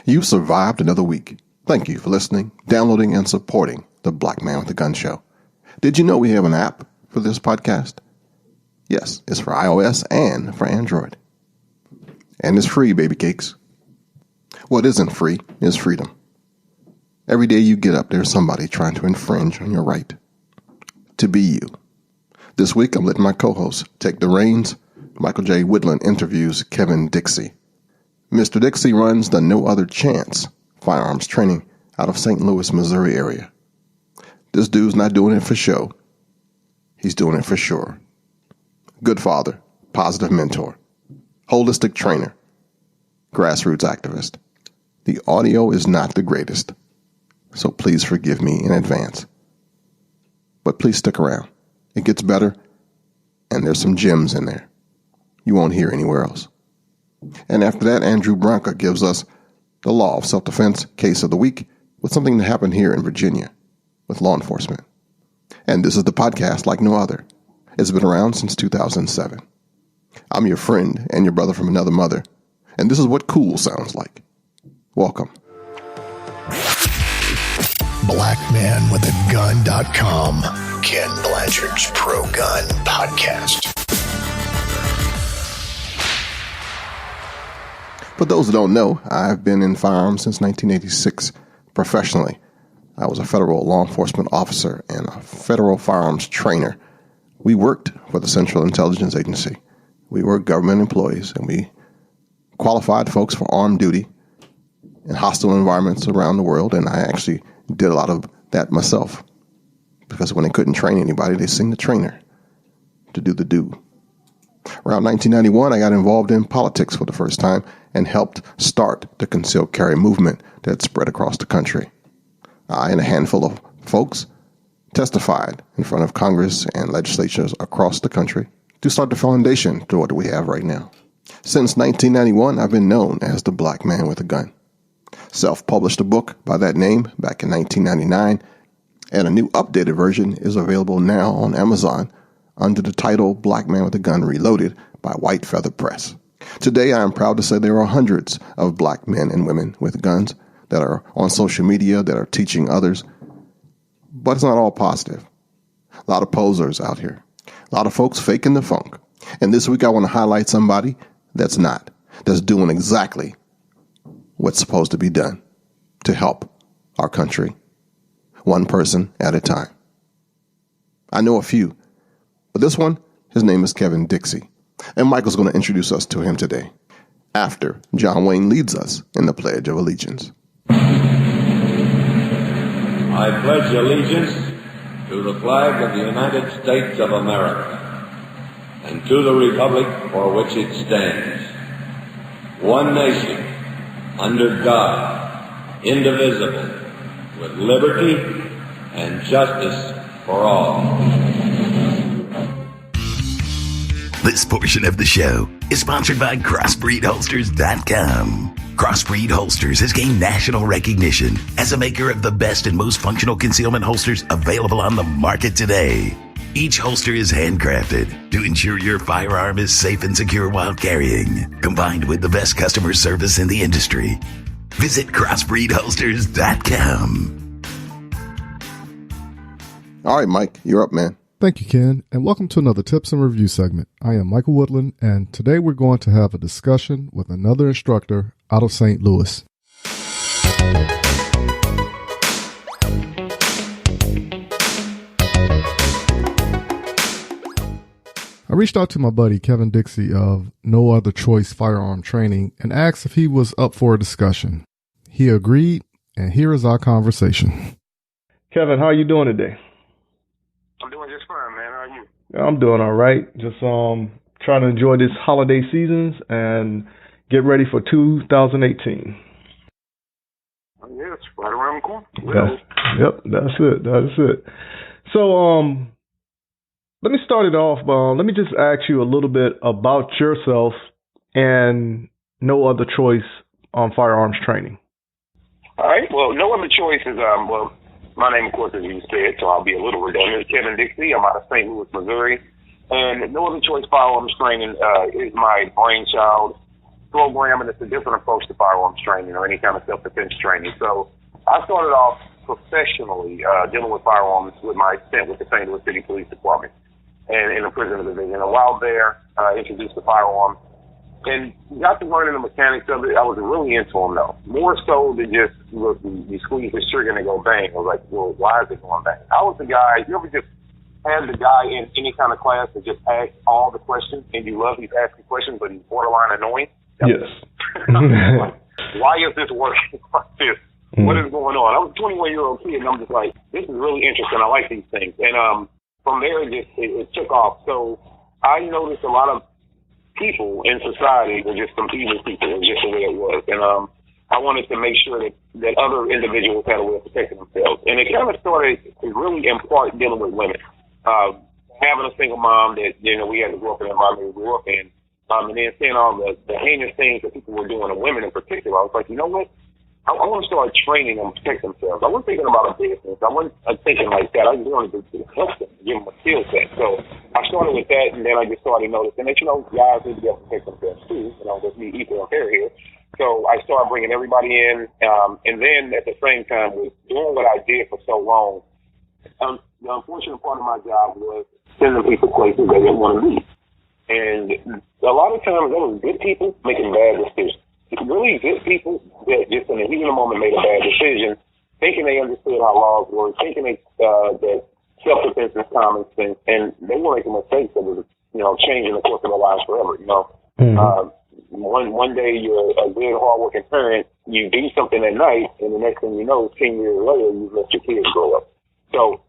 You survived another week. Thank you for listening, downloading, and supporting the Black Man with a Gun show. Did you know we have an app for this podcast? Yes, it's for iOS and for Android. And it's free, baby cakes. What isn't free is freedom. Every day you get up, there's somebody trying to infringe on your right to be you. This week, I'm letting my co-host take the reins. Michael J. Woodland interviews Kevin Dixie. Mr. Dixie runs the No Other Chance firearms training out of St. Louis, Missouri area. This dude's not doing it for show. He's doing it for sure. Good father, positive mentor, holistic trainer, grassroots activist. The audio is not the greatest, so please forgive me in advance. But please stick around. It gets better, and there's some gems in there you won't hear anywhere else. And after that, Andrew Branca gives us the law of self-defense case of the week with something that happened here in Virginia with law enforcement. And this is the podcast like no other. It's been around since 2007. I'm your friend and your brother from another mother, and this is what cool sounds like. Welcome. BlackManWithAGun.com, Ken Blanchard's Pro-Gun Podcast. For those who don't know, I've been in firearms since 1986 professionally. I was a federal law enforcement officer and a federal firearms trainer. We worked for the Central Intelligence Agency. We were government employees, and we qualified folks for armed duty in hostile environments around the world, and I actually did a lot of that myself because when they couldn't train anybody, they send the trainer to do the do. Around 1991, I got involved in politics for the first time and helped start the concealed carry movement that spread across the country. I and a handful of folks testified in front of Congress and legislatures across the country to start the foundation to what we have right now. Since 1991, I've been known as the Black Man with a Gun. Self-published a book by that name back in 1999, and a new updated version is available now on Amazon under the title Black Man with a Gun Reloaded by White Feather Press. Today, I am proud to say there are hundreds of black men and women with guns that are on social media that are teaching others, but it's not all positive. A lot of posers out here, a lot of folks faking the funk. And this week, I want to highlight somebody that's doing exactly what's supposed to be done to help our country, one person at a time. I know a few, but this one, his name is Kevin Dixie, and Michael's going to introduce us to him today after John Wayne leads us in the Pledge of Allegiance. I pledge allegiance to the flag of the United States of America and to the republic for which it stands, one nation, under God, indivisible, with liberty and justice for all. This portion of the show is sponsored by CrossbreedHolsters.com. Crossbreed Holsters has gained national recognition as a maker of the best and most functional concealment holsters available on the market today. Each holster is handcrafted to ensure your firearm is safe and secure while carrying, combined with the best customer service in the industry. Visit CrossbreedHolsters.com. All right, Mike, you're up, man. Thank you, Ken, and welcome to another Tips and Review segment. I am Michael Woodland, and today we're going to have a discussion with another instructor out of St. Louis. I reached out to my buddy Kevin Dixie of No Other Choice Firearm Training and asked if he was up for a discussion. He agreed, and here is our conversation. Kevin, how are you doing today? I'm doing just fine, man. How are you? I'm doing all right. Just trying to enjoy this holiday seasons and get ready for 2018. Yeah, it's right around the corner. That's it. So, let me start it off. Let me just ask you a little bit about yourself and No Other Choice on firearms training. All right. Well, No Other Choice is, my name, of course, as you said, so I'll be a little redundant. Kevin Dixie. I'm out of St. Louis, Missouri. And No Other Choice Firearms Training is my brainchild. program, and it's a different approach to firearms training or any kind of self-defense training. So I started off professionally dealing with firearms with my stint with the St. Louis City Police Department and in the prison division. And while there, introduced the firearm and got to learning the mechanics of it. I was really into them, though. More so than just, look, you squeeze the trigger and it go bang. I was like, well, why is it going bang? I was the guy, you ever just have the guy in any kind of class that just asks all the questions, and you love he's asking questions, but he's borderline annoying? Yes. Like, why is this working like this? What is going on? I was a 21-year-old kid, and I'm just like, this is really interesting. I like these things. And from there, it took off. So I noticed a lot of people in society were just some evil people. It was just the way it was. And I wanted to make sure that other individuals had a way of protecting themselves. And it kind of started really in part dealing with women. Having a single mom that, we had to grow up in the environment we grew up in. And then seeing all the heinous things that people were doing to women in particular, I was like, you know what? I want to start training them to protect themselves. I wasn't thinking about a business. I wasn't thinking like that. I just wanted to help them, give them a skill set. So I started with that, and then I just started noticing that, guys need to be able to protect themselves too. There's me equal and fair here. So I started bringing everybody in, and then at the same time was doing what I did for so long. The unfortunate part of my job was sending people places they didn't want to be. And a lot of times there was good people making bad decisions. Really good people that just in the heat of the moment made a bad decision, thinking they understood how laws work, thinking that self-defense is common sense, and they were making mistakes that was, changing the course of their lives forever. One day you're a good, hard-working parent, you do something at night, and the next thing you know, 10 years later, you've let your kids grow up. So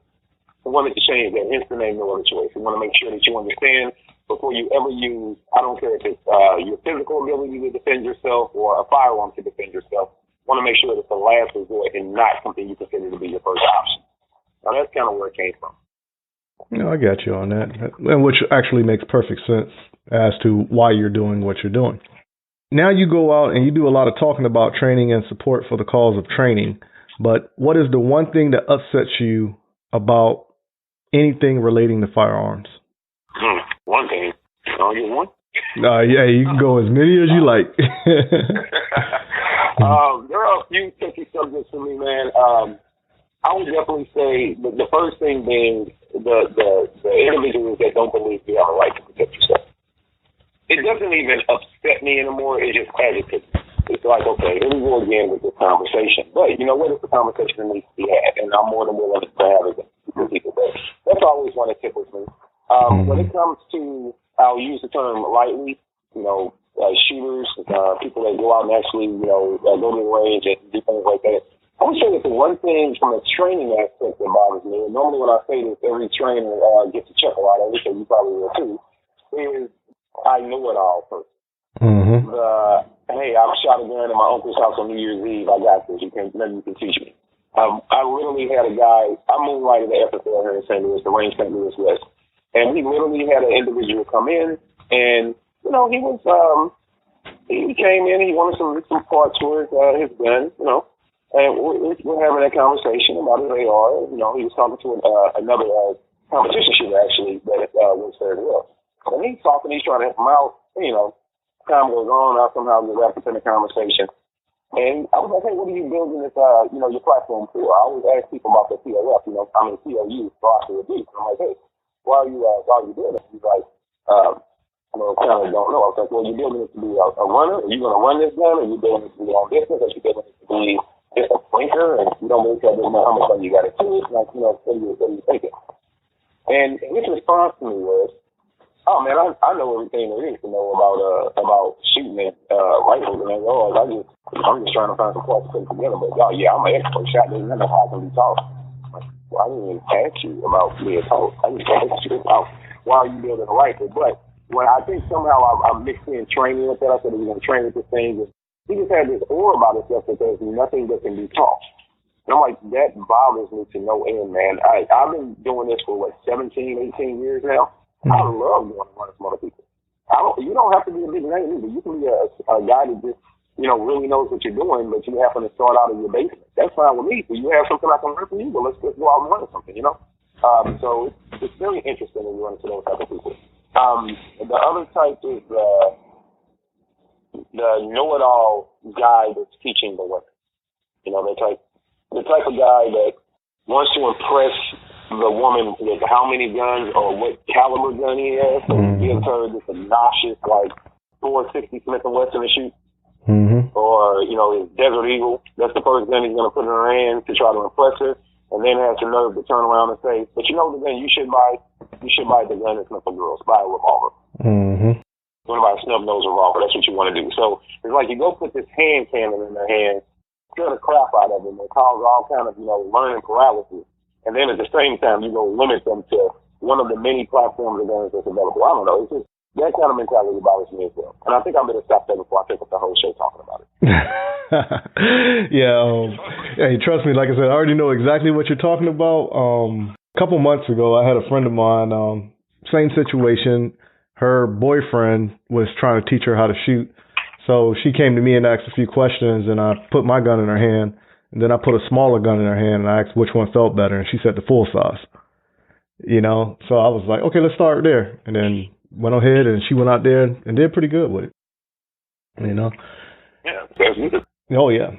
I wanted to change that. Hence the name No Other Choice. We want to make sure that you understand before you ever use, I don't care if it's your physical ability to defend yourself or a firearm to defend yourself, want to make sure that it's the last resort and not something you consider to be your first option. Now, that's kind of where it came from. I got you on that, and which actually makes perfect sense as to why you're doing what you're doing. Now you go out and you do a lot of talking about training and support for the cause of training, but what is the one thing that upsets you about anything relating to firearms? One thing. I'll get one? Yeah, you can go as many as you like. There are a few tricky subjects for me, man. I would definitely say the first thing being the individuals that don't believe you have a right to protect yourself. It doesn't even upset me anymore. It just agitates. It's like, okay, here we go again with this conversation. But you know what? It's a conversation that needs to be had, and I'm more than willing to have it with people. But that's always one that tickles me. When it comes to, I'll use the term lightly, shooters, people that go out and actually, go to the range and do things like that. I would say that the one thing from a training aspect that bothers me, and normally when I say this, every trainer gets a chuckle out of it, so you probably will too, is I know it all first. Hey, I shot a gun in my uncle's house on New Year's Eve. I got this. Nothing you can teach me. I literally had a guy, I moonlighted the FFL here in St. Louis, the range St. Louis West. And we literally had an individual come in, and he was he came in, he wanted some parts for his gun, and we're having that conversation about his AR. He was talking to another competition shooter actually that works very well. And he's talking, he's trying to help him out. Time goes on, I somehow get wrapped up in the conversation. And I was like, hey, what are you building this, your platform for? I always ask people about their POF, POU, philosophy of abuse. I'm like, hey, why are you doing it? He's like, kind of don't know. I was like, well, you're building it to be a runner? Are you going to run this gun? Are you building it to be long distance? Are you building it to be just a blinker? And you don't really care how much money you got to do it. Like, what are you thinking? And his response to me was, oh, man, I know everything there is to know about shooting at rifles and ARs. I'm just trying to find some parts to put together. But, I'm an expert shot. There's nothing how I can be taught. Well, I didn't even ask you about being taught. I just asked you about why are you building a rifle. But when I think somehow I mixed in training with that, I said we're going to train with this thing. He just had this aura about himself that there's nothing that can be taught. And I'm like, that bothers me to no end, man. I've been doing this for, 17, 18 years now. I love going to run with some other people. You don't have to be a big name either. You can be a guy that just, really knows what you're doing, but you happen to start out in your basement. That's fine with me. So you have something I can learn from you, but let's just go out and run something, So it's very interesting when you run into those type of people. The other type is the know-it-all guy that's teaching the women. You know, the type of guy that wants to impress the woman with how many guns or what caliber gun he has. So he gives her this obnoxious, like, 460 Smith & Wesson to shoot. Or, you know, his Desert Eagle. That's the first gun he's going to put in her hand to try to impress her. And then has the nerve to turn around and say, but you know the gun you should buy the gun that's not for girls. Buy a revolver. You want to buy a snub-nosed revolver. That's what you want to do. So it's like you go put this hand cannon in their hand, scare the crap out of them, and cause all kind of, you know, learning paralysis. And then at the same time, you go limit them to one of the many platforms of guns that's available. I don't know. It's just that kind of mentality bothers me as well. And I think I better stop that before I take up the whole show talking about it. Hey, trust me, like I said, I already know exactly what you're talking about. A couple months ago, I had a friend of mine, same situation. Her boyfriend was trying to teach her how to shoot. So she came to me and asked a few questions, and I put my gun in her hand, and then I put a smaller gun in her hand, and I asked which one felt better, and she said the full size. You know, so I was like, okay, let's start there. And then went ahead, and she went out there and did pretty good with it. You know? Yeah, that's good. Oh, yeah.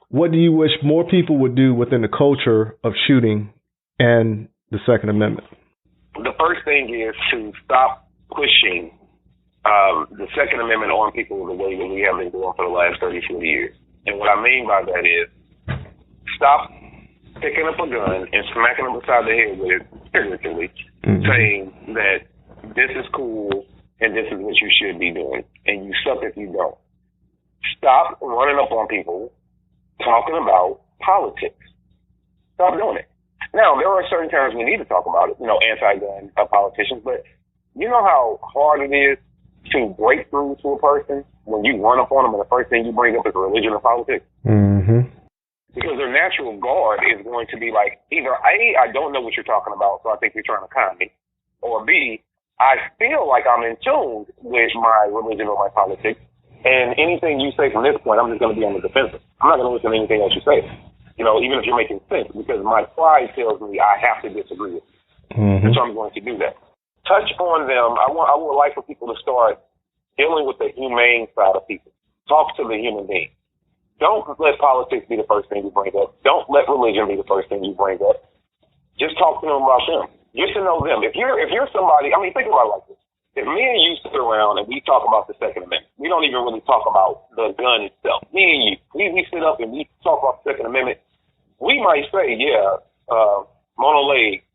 What do you wish more people would do within the culture of shooting and the Second Amendment? The first thing is to stop pushing the Second Amendment on people the way that we have been doing for the last 30, 40 years. And what I mean by that is stop picking up a gun and smacking them beside the head with it, figuratively, saying that this is cool and this is what you should be doing, and you suck if you don't. Stop running up on people talking about politics. Stop doing it. Now, there are certain times we need to talk about it, you know, anti-gun politicians, but you know how hard it is to break through to a person when you run up on them and the first thing you bring up is religion or politics? Because their natural guard is going to be like, either A, I don't know what you're talking about, so I think you're trying to con me, or B, I feel like I'm in tune with my religion or my politics, and anything you say from this point, I'm just going to be on the defensive. I'm not going to listen to anything else you say, you know, even if you're making sense, because my pride tells me I have to disagree with you. And so I'm going to do that. Touch on them. I would like for people to start dealing with the humane side of people. Talk to the human being. Don't let politics be the first thing you bring up. Don't let religion be the first thing you bring up. Just talk to them about them. Get to know them. If you're somebody, I mean, think about it like this. If me and you sit around and we talk about the Second Amendment, we don't even really talk about the gun itself. Me and you, we sit up and we talk about the Second Amendment. We might say, mono leg,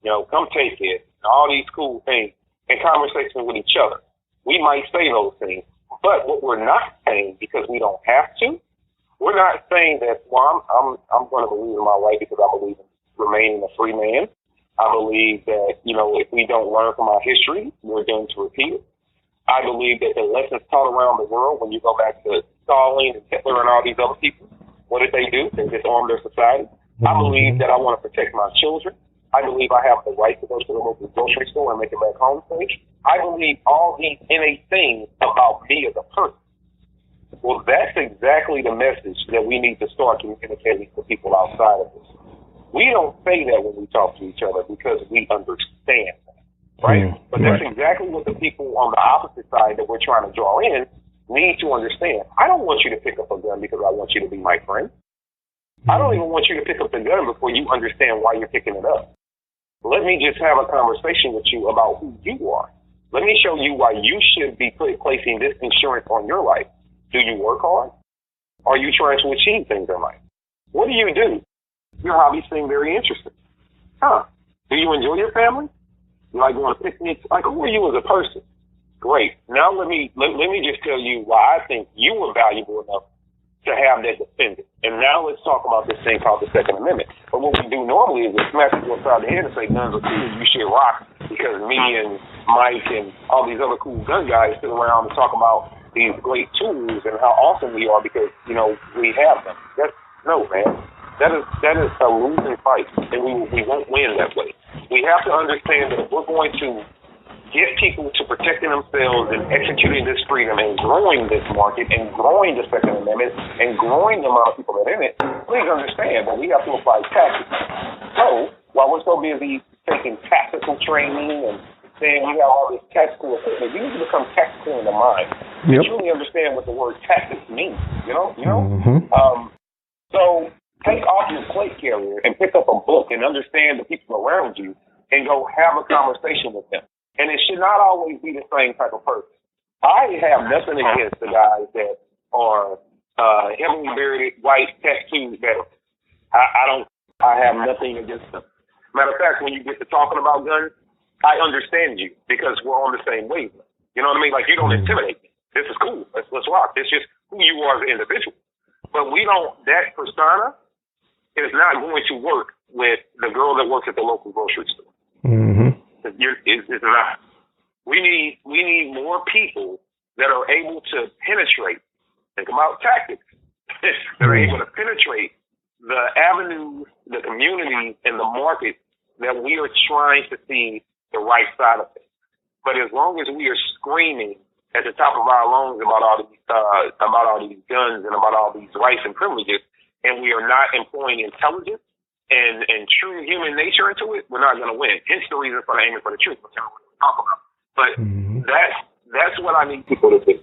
you know, come take it, and all these cool things, in conversation with each other. We might say those things, but what we're not saying, because we don't have to, we're not saying that, well, I'm going to believe in my right because I believe in remaining a free man. I believe that, you know, if we don't learn from our history, we're doomed to repeat it. I believe that the lessons taught around the world, when you go back to Stalin and Hitler and all these other people, what did they do? They disarmed their society. I believe that I want to protect my children. I believe I have the right to go to the local grocery store and make it back home safe. I believe all these innate things about me as a person. Well, that's exactly the message that we need to start communicating to people outside of this. We don't say that when we talk to each other because we understand that, right? But that's exactly what the people on the opposite side that we're trying to draw in need to understand. I don't want you to pick up a gun because I want you to be my friend. I don't even want you to pick up the gun before you understand why you're picking it up. Let me just have a conversation with you about who you are. Let me show you why you should be placing this insurance on your life. Do you work hard? Are you trying to achieve things in life? What do you do? Your hobbies seem very interesting. Do you enjoy your family? You like going to picnics? Like, who are you as a person? Great. Now let me just tell you why I think you were valuable enough to have that defended. And now let's talk about this thing called the Second Amendment. But what we do normally is we smash people upside the head and say guns are cool, you should rock, because me and Mike and all these other cool gun guys sit around and talk about these great tools and how awesome we are because, you know, we have them. No, man. That is a losing fight, and we won't win that way. We have to understand that if we're going to get people to protecting themselves and executing this freedom and growing this market and growing the Second Amendment and growing the amount of people that are in it, please understand that we have to apply tactics. So while we're so busy taking tactical training and saying we have all this tactical equipment. You need to become tactical in the mind. Yep. You truly understand what the word tactics means. You know. Mm-hmm. So take off your plate carrier and pick up a book and understand the people around you and go have a conversation with them. And it should not always be the same type of person. I have nothing against the guys that are heavily bearded, white, tattooed veterans. I have nothing against them. Matter of fact, when you get to talking about guns, I understand you because we're on the same wavelength. You know what I mean? Like, you don't intimidate me. This is cool. Let's rock. It's just who you are as an individual. But that persona is not going to work with the girl that works at the local grocery store. Mm-hmm. It's not. We need more people that are able to penetrate. Think about tactics. that are able to penetrate the avenues, the communities, and the market that we are trying to see the right side of it. But as long as we are screaming at the top of our lungs about all these guns and about all these rights and privileges, and we are not employing intelligence and true human nature into it, we're not going to win. Hence the reason for the aiming for the truth, which I'm going to talk about. But that's what I need people to do.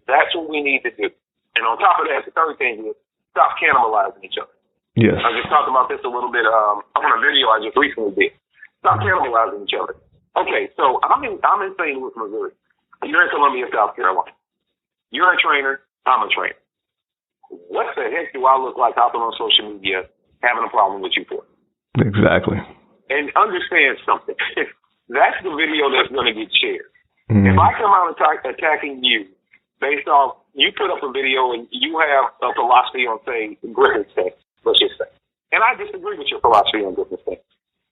That's what we need to do. And on top of that, the third thing is stop cannibalizing each other. Yes. I just talked about this a little bit on a video I just recently did. Stop cannibalizing each other. Okay, so I'm in St. Louis, Missouri. You're in Columbia, South Carolina. You're a trainer. I'm a trainer. What the heck do I look like hopping on social media having a problem with you for? Exactly. And understand something. That's the video that's going to get shared. Mm-hmm. If I come out attacking you based off, you put up a video and you have a philosophy on, say, Griffin's thing, let's just say. And I disagree with your philosophy on Griffin's thing.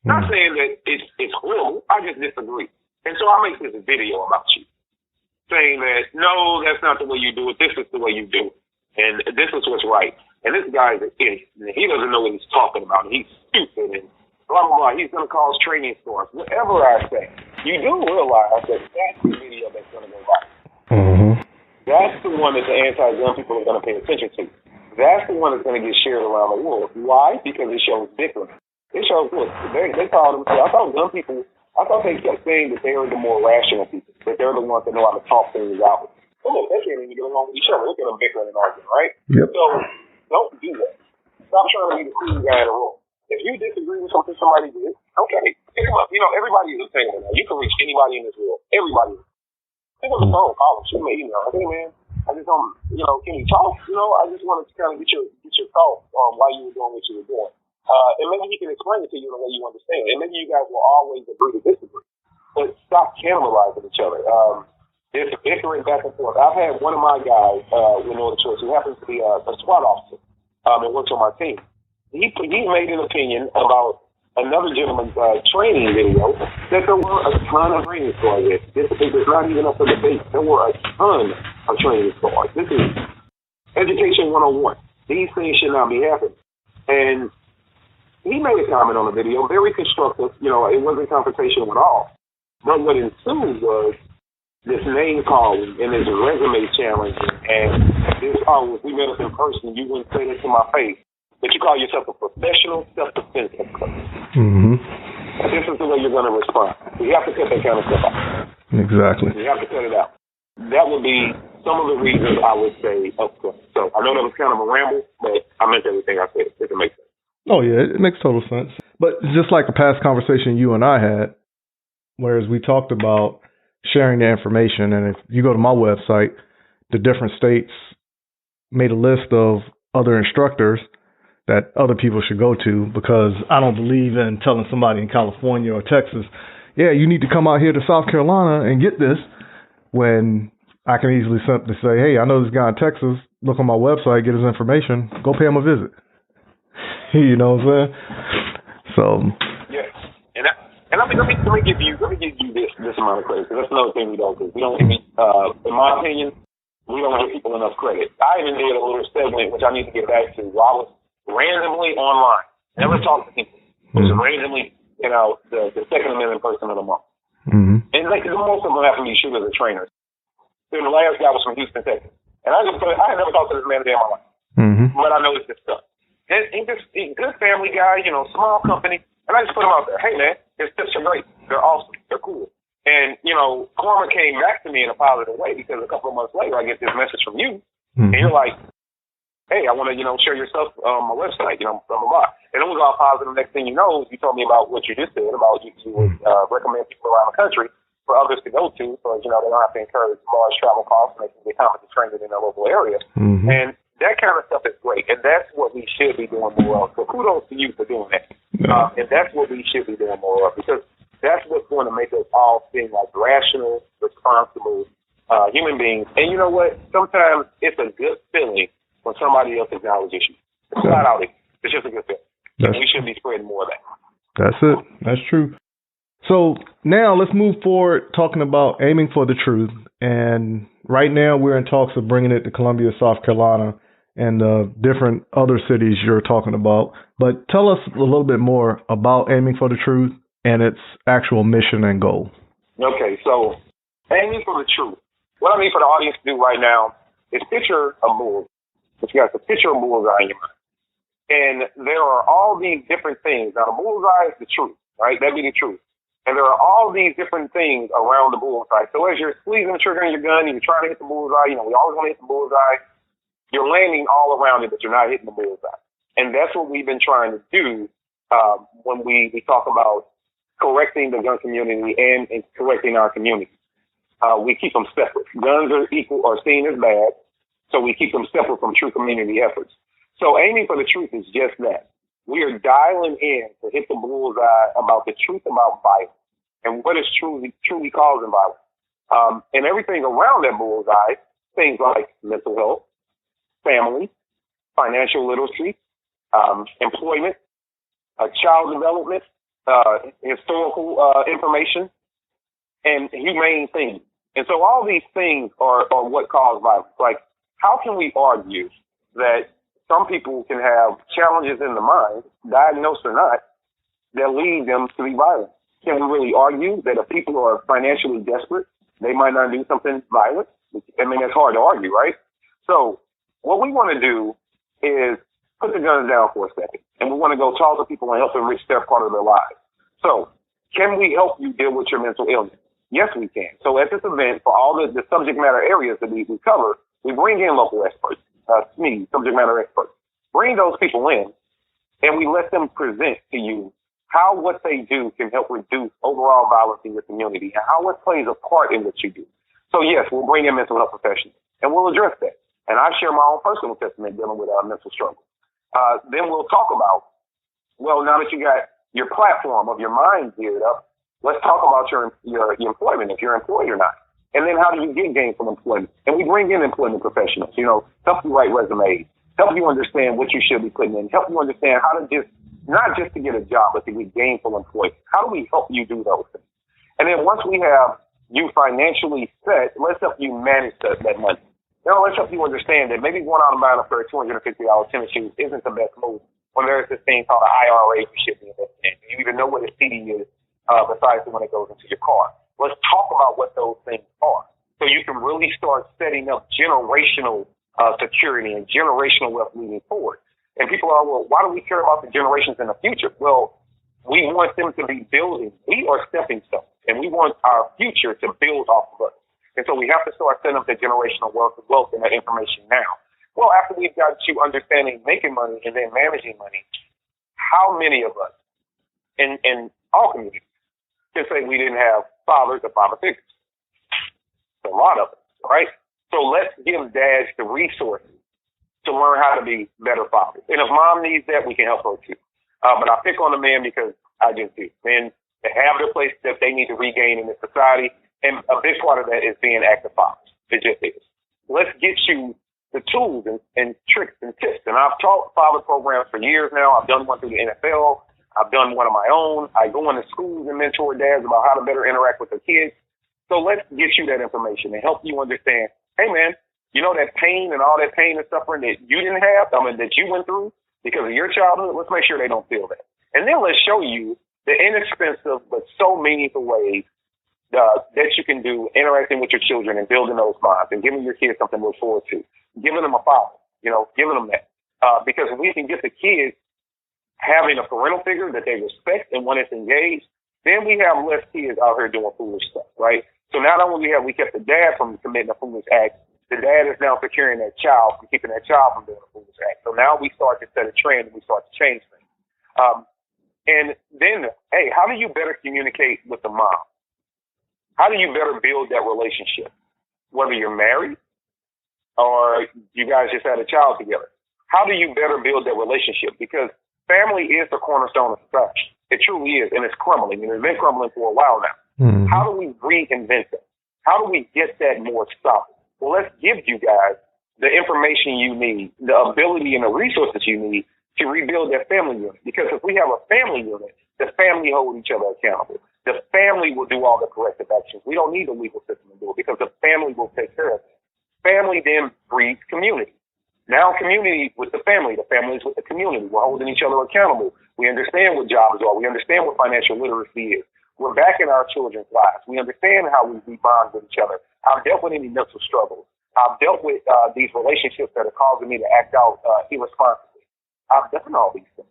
Not saying that it's horrible. I just disagree. And so I make this video about you, saying that, no, that's not the way you do it. This is the way you do it. And this is what's right. And this guy is an idiot. He doesn't know what he's talking about. He's stupid and blah, blah, blah. He's going to cause training stores. Whatever I say, you do realize that that's the video that's going to go viral. Mm-hmm. That's the one that the anti-gun people are going to pay attention to. That's the one that's going to get shared around the world. Why? Because it shows difference. It shows, look, they call them, I thought they kept saying that they are the more rational people, that they're the ones that know how to talk things out. Well, look, they can't even get along with each other. Look at them bickering and arguing, right? Yep. So don't do that. Stop trying to be the cool guy in the room. If you disagree with something somebody did, okay, pick them up. You know, everybody is a fan now. You can reach anybody in this world. Everybody. Pick up the phone, call them, shoot me an email. Hey, man, I just don't, can you talk? I just wanted to kind of get your thoughts on why you were doing what you were doing. And maybe he can explain it to you in a way you understand. And maybe you guys will always agree to disagree. But stop cannibalizing each other. It's bickering back and forth. I've had one of my guys, in Northern Choice, who happens to be a SWAT officer, and works on my team. He made an opinion about another gentleman's training video that there were a ton of training scores. This is not even up for debate. There were a ton of training scores. This is education 101. These things should not be happening. And he made a comment on the video, very constructive. It wasn't confrontational at all. But what ensued was this name calling and this resume challenge and this, if we met up in person, you wouldn't say this to my face. But you call yourself a professional self-defense expert. Mm-hmm. This is the way you're going to respond. You have to cut that kind of stuff out. Exactly. You have to cut it out. That would be some of the reasons I would say upfront. So I know that was kind of a ramble, but I meant everything I said. If it makes sense. Oh, yeah, it makes total sense. But just like a past conversation you and I had, whereas we talked about sharing the information, and if you go to my website, the different states made a list of other instructors that other people should go to, because I don't believe in telling somebody in California or Texas, yeah, you need to come out here to South Carolina and get this, when I can easily simply say, hey, I know this guy in Texas, look on my website, get his information, go pay him a visit. You know what I'm saying? So yeah, and let me give you this amount of credit, because that's another thing we don't do. We don't, in my opinion, we don't give people enough credit. I even did a little segment which I need to get back to. Where I was randomly online, never talked to people. Just randomly, the second amendment person of the month. Mm-hmm. And like most of them have to be shooters or trainers. Then the last guy was from Houston, Texas, and I had never talked to this man a day in my life, but I noticed this stuff. And he's a good family guy, small company. And I just put him out there. Hey, man, his tips are great. They're awesome. They're cool. And, karma came back to me in a positive way because a couple of months later, I get this message from you. And you're like, hey, I want to, share your stuff on my website, blah, blah, blah. And it was all positive. Next thing you know, you told me about what you just said, about you would recommend people around the country for others to go to, so they don't have to incur large travel costs and they can get competent training in their local area. And that kind of stuff is great. And that's what we should be doing more of. So kudos to you for doing that. And that's what we should be doing more of, because that's what's going to make us all seem like rational, responsible human beings. And you know what? Sometimes it's a good feeling when somebody else acknowledges you. It's not out there. It's just a good feeling. And we should be spreading more of that. That's it. That's true. So now let's move forward talking about aiming for the truth. And right now we're in talks of bringing it to Columbia, South Carolina, and different other cities you're talking about. But tell us a little bit more about aiming for the truth and its actual mission and goal. Okay, so aiming for the truth. What I need for the audience to do right now is picture a bullseye. You got to picture a bullseye in your mind. And there are all these different things. Now, the bullseye is the truth, right? That'd be the truth. And there are all these different things around the bullseye. So as you're squeezing the trigger on your gun and you're trying to hit the bullseye, we always want to hit the bullseye. You're landing all around it, but you're not hitting the bullseye. And that's what we've been trying to do when we talk about correcting the gun community and correcting our community. We keep them separate. Guns are seen as bad, so we keep them separate from true community efforts. So aiming for the truth is just that. We are dialing in to hit the bullseye about the truth about violence and what is truly causing violence. And everything around that bullseye, things like mental health, family, financial literacy, employment, child development, historical information, and humane things. And so all these things are what cause violence. Like, how can we argue that some people can have challenges in the mind, diagnosed or not, that lead them to be violent? Can we really argue that if people are financially desperate, they might not do something violent? I mean, it's hard to argue, right? So what we want to do is put the guns down for a second, and we want to go talk to people and help them reach their part of their lives. So can we help you deal with your mental illness? Yes, we can. So at this event, for all the subject matter areas that we cover, we bring in local experts, subject matter experts. Bring those people in, and we let them present to you how what they do can help reduce overall violence in your community and how it plays a part in what you do. So, yes, we'll bring in mental health professionals, and we'll address that. And I share my own personal testament dealing with mental struggle. Then we'll talk about, well, now that you got your platform of your mind geared up, let's talk about your employment, if you're employed or not. And then how do you get gainful employment? And we bring in employment professionals, help you write resumes, help you understand what you should be putting in, help you understand how to not just to get a job, but to get gainful employment. How do we help you do those things? And then once we have you financially set, let's help you manage that money. Let's help you understand that maybe going out and buying a pair of $250 tennis shoes isn't the best move when there's this thing called an IRA you should be investing in. You even know what a CD is besides the one that goes into your car. Let's talk about what those things are so you can really start setting up generational security and generational wealth moving forward. And people are, well, why do we care about the generations in the future? Well, we want them to be building. We are stepping stones, and we want our future to build off of us. And so we have to start setting up that generational wealth and that information now. Well, after we've got you understanding making money and then managing money, how many of us in all communities can say we didn't have fathers or father figures? A lot of us, right? So let's give dads the resources to learn how to be better fathers. And if mom needs that, we can help her too. But I pick on the men because I just do. Men, they have their place that they need to regain in this society. And a big part of that is being active fathers. It just is. Let's get you the tools and tricks and tips. And I've taught father programs for years now. I've done one through the NFL. I've done one of my own. I go into schools and mentor dads about how to better interact with their kids. So let's get you that information and help you understand, hey, man, that pain and all that pain and suffering that you didn't have, that you went through because of your childhood, let's make sure they don't feel that. And then let's show you the inexpensive but so meaningful ways that you can do interacting with your children and building those bonds and giving your kids something to look forward to, giving them a father, giving them that. Because if we can get the kids having a parental figure that they respect and one that's engaged, then we have less kids out here doing foolish stuff, right? So not only have we kept the dad from committing a foolish act, the dad is now securing that child from keeping that child from doing a foolish act. So now we start to set a trend and we start to change things. And then, hey, how do you better communicate with the mom? How do you better build that relationship? Whether you're married or you guys just had a child together, how do you better build that relationship? Because family is the cornerstone of society. It truly is, and it's crumbling, and it's been crumbling for a while now. Mm-hmm. How do we reinvent it? How do we get that more solid? Well, let's give you guys the information you need, the ability and the resources you need to rebuild that family unit. Because if we have a family unit, the family hold each other accountable. The family will do all the corrective actions. We don't need the legal system to do it because the family will take care of it. Family then breeds community. Now community with the family is with the community. We're holding each other accountable. We understand what jobs are. We understand what financial literacy is. We're back in our children's lives. We understand how we bond with each other. I've dealt with any mental struggles. I've dealt with these relationships that are causing me to act out irresponsibly. I've done all these things.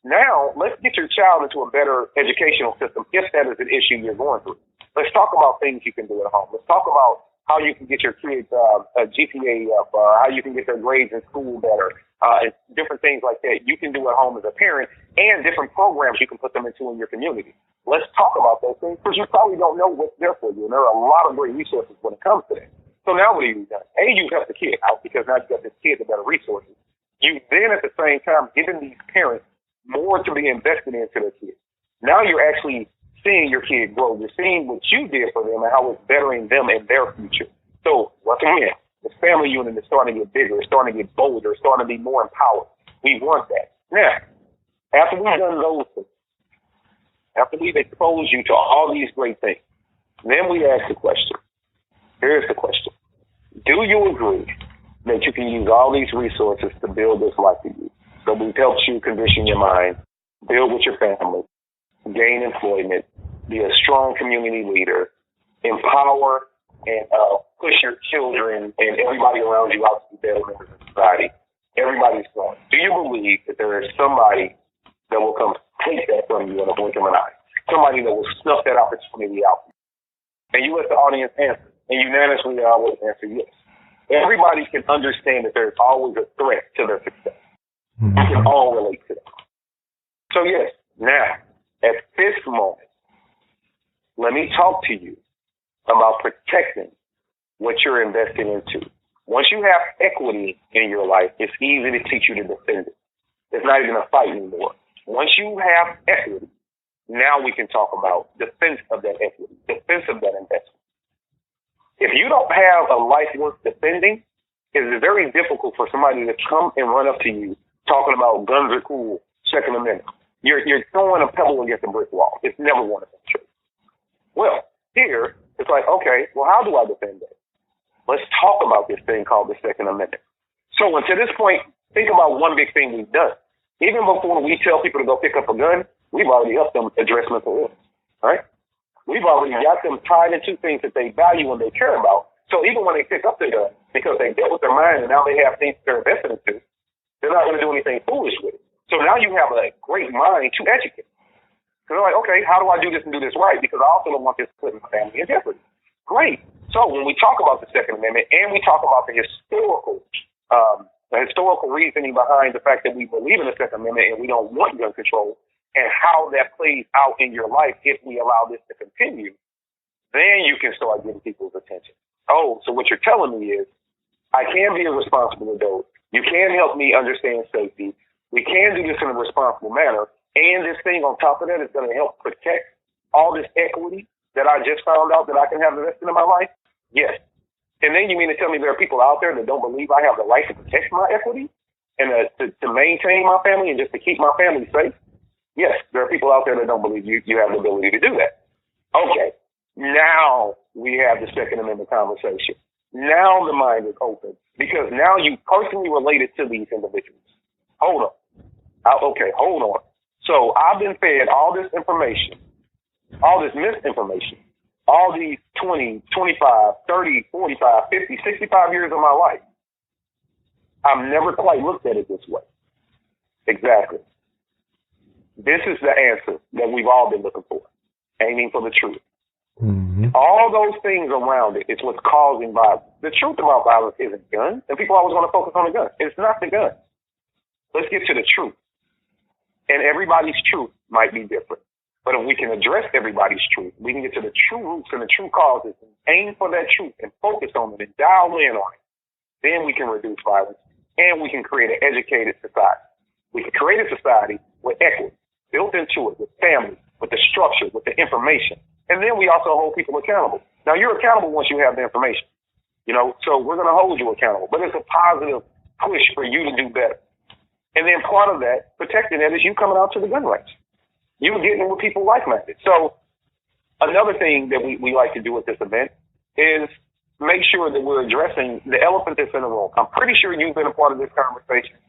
Now, let's get your child into a better educational system if that is an issue you're going through. Let's talk about things you can do at home. Let's talk about how you can get your kids a GPA up, how you can get their grades in school better, and different things like that you can do at home as a parent, and different programs you can put them into in your community. Let's talk about those things because you probably don't know what's there for you, and there are a lot of great resources when it comes to that. So now what have you done? A, you've helped the kid out because now you've got this kid the better resources. You then at the same time giving these parents more to be invested into their kids. Now you're actually seeing your kid grow. You're seeing what you did for them and how it's bettering them and their future. So once again, the family unit is starting to get bigger. It's starting to get bolder. It's starting to be more empowered. We want that. Now, after we've done those things, after we've exposed you to all these great things, then we ask the question. Here's the question. Do you agree that you can use all these resources to build this life for you? So we've helped you condition your mind, build with your family, gain employment, be a strong community leader, empower and push your children and everybody around you out to be better members of society. Everybody's going. Do you believe that there is somebody that will come take that from you in a blink of an eye? Somebody that will snuff that opportunity out. And you let the audience answer. And unanimously, they always answer yes. Everybody can understand that there's always a threat to their success. We can all relate to that. So yes, now, at this moment, let me talk to you about protecting what you're investing into. Once you have equity in your life, it's easy to teach you to defend it. It's not even a fight anymore. Once you have equity, now we can talk about defense of that equity, defense of that investment. If you don't have a life worth defending, it's very difficult for somebody to come and run up to you talking about guns are cool, Second Amendment. You're throwing a pebble against a brick wall. It's never one of them true. Well, here, it's like, okay, well, how do I defend that? Let's talk about this thing called the Second Amendment. So until this point, think about one big thing we've done. Even before we tell people to go pick up a gun, we've already helped them address mental illness, right? We've already got them tied into things that they value and they care about. So even when they pick up the gun, because they dealt with their mind and now they have things they're invested into, they're not going to do anything foolish with it. So now you have a great mind to educate. Because they're like, okay, how do I do this and do this right? Because I also don't want this putting my family in jeopardy. Great. So when we talk about the Second Amendment and we talk about the historical reasoning behind the fact that we believe in the Second Amendment and we don't want gun control and how that plays out in your life if we allow this to continue, then you can start getting people's attention. Oh, so what you're telling me is I can be a responsible adult. You can help me understand safety. We can do this in a responsible manner. And this thing on top of that is going to help protect all this equity that I just found out that I can have the rest of my life? Yes. And then you mean to tell me there are people out there that don't believe I have the right to protect my equity and to maintain my family and just to keep my family safe? Yes, there are people out there that don't believe you have the ability to do that. Okay. Now we have the Second Amendment conversation. Now the mind is open because now you personally related to these individuals. Hold on. So I've been fed all this information, all this misinformation, all these 20, 25, 30, 45, 50, 65 years of my life. I've never quite looked at it this way. Exactly. This is the answer that we've all been looking for. aiming for the truth. Mm-hmm. All those things around it is what's causing violence. The truth about violence isn't guns, and people always want to focus on the gun. It's not the gun. Let's get to the truth. And everybody's truth might be different. But if we can address everybody's truth, we can get to the true roots and the true causes and aim for that truth and focus on it and dial in on it. Then we can reduce violence and we can create an educated society. We can create a society with equity built into it, with family, with the structure, with the information. And then we also hold people accountable. Now, you're accountable once you have the information, so we're going to hold you accountable. But it's a positive push for you to do better. And then part of that, protecting that, is you coming out to the gun range. You getting with people like-minded. So another thing that we like to do at this event is make sure that we're addressing the elephant that's in the room. I'm pretty sure you've been a part of this conversation.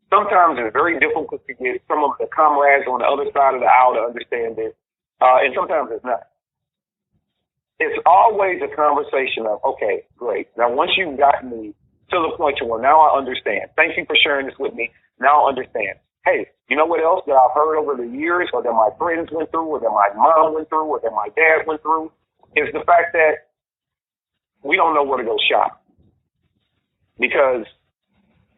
Sometimes it's very difficult to get some of the comrades on the other side of the aisle to understand it, and sometimes it's not. It's always a conversation of, okay, great. Now, once you've gotten me to the point to where now I understand. Thank you for sharing this with me. Now I understand. Hey, you know what else that I've heard over the years, or that my friends went through, or that my mom went through, or that my dad went through, is the fact that we don't know where to go shop. Because